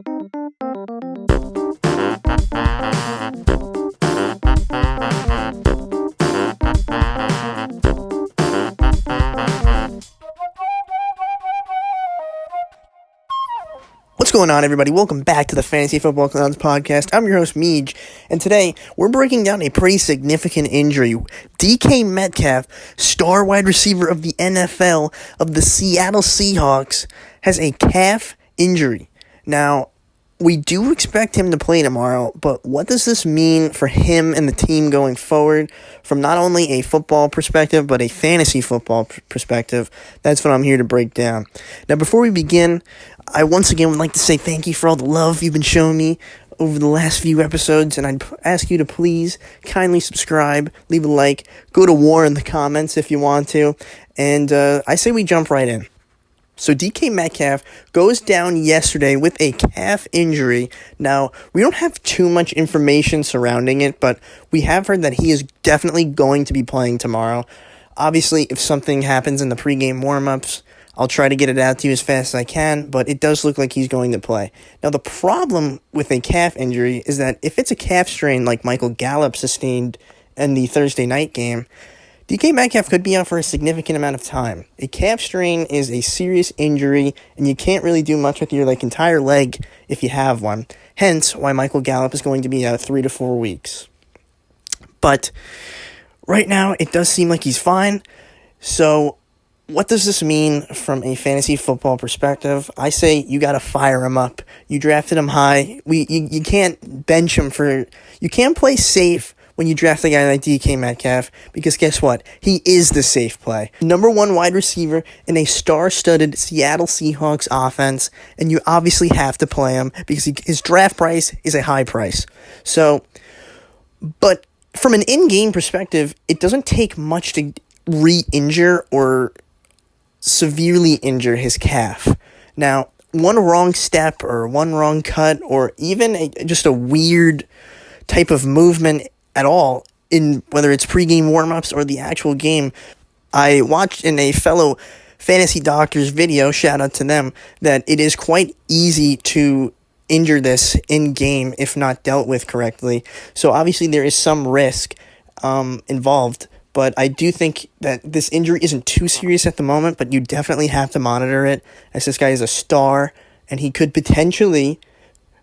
What's going on, everybody? Welcome back to the Fantasy Football Clowns podcast. I'm your host, Meej, and today we're breaking down a pretty significant injury. DK Metcalf, star wide receiver of the NFL of the Seattle Seahawks, has a calf injury. Now, we do expect him to play tomorrow, but what does this mean for him and the team going forward from not only a football perspective, but a fantasy football perspective? That's what I'm here to break down. Now, before we begin, I once again would like to say thank you for all the love you've been showing me over the last few episodes, and I'd ask you to please kindly subscribe, leave a like, go to war in the comments if you want to, and I say we jump right in. So DK Metcalf goes down yesterday with a calf injury. Now, we don't have too much information surrounding it, but we have heard that he is definitely going to be playing tomorrow. Obviously, if something happens in the pregame warm-ups, I'll try to get it out to you as fast as I can, but it does look like he's going to play. Now, the problem with a calf injury is that if it's a calf strain like Michael Gallup sustained in the Thursday night game, DK Metcalf could be out for a significant amount of time. A calf strain is a serious injury, and you can't really do much with your entire leg if you have one. Hence, why Michael Gallup is going to be out 3 to 4 weeks. But right now, it does seem like he's fine. So, what does this mean from a fantasy football perspective? I say you got to fire him up. You drafted him high. You can't bench him you can't play safe when you draft a guy like DK Metcalf, because guess what? He is the safe play. Number one wide receiver in a star-studded Seattle Seahawks offense, and you obviously have to play him because his draft price is a high price. So, but from an in-game perspective, it doesn't take much to re-injure or severely injure his calf. Now, one wrong step or one wrong cut or even just a weird type of movement at all, in whether it's pregame warm-ups or the actual game. I watched in a fellow fantasy doctor's video, shout out to them, that it is quite easy to injure this in-game if not dealt with correctly. So obviously there is some risk involved, but I do think that this injury isn't too serious at the moment, but you definitely have to monitor it, as this guy is a star, and he could potentially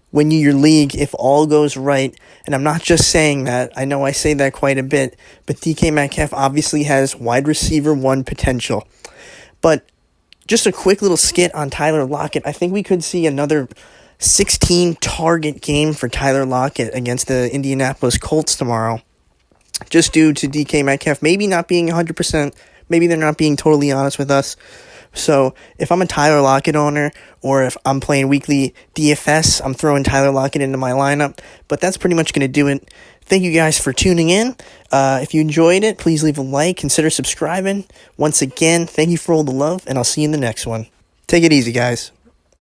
win you your league if all goes right. And I'm not just saying that. I know I say that quite a bit, but DK Metcalf obviously has wide receiver 1 potential. But just a quick little skit on Tyler Lockett. I think we could see another 16-target game for Tyler Lockett against the Indianapolis Colts tomorrow, just due to DK Metcalf maybe not being 100%. Maybe they're not being totally honest with us. So if I'm a Tyler Lockett owner, or if I'm playing weekly DFS, I'm throwing Tyler Lockett into my lineup. But that's pretty much going to do it. Thank you guys for tuning in. If you enjoyed it, please leave a like. Consider subscribing. Once again, thank you for all the love, and I'll see you in the next one. Take it easy, guys.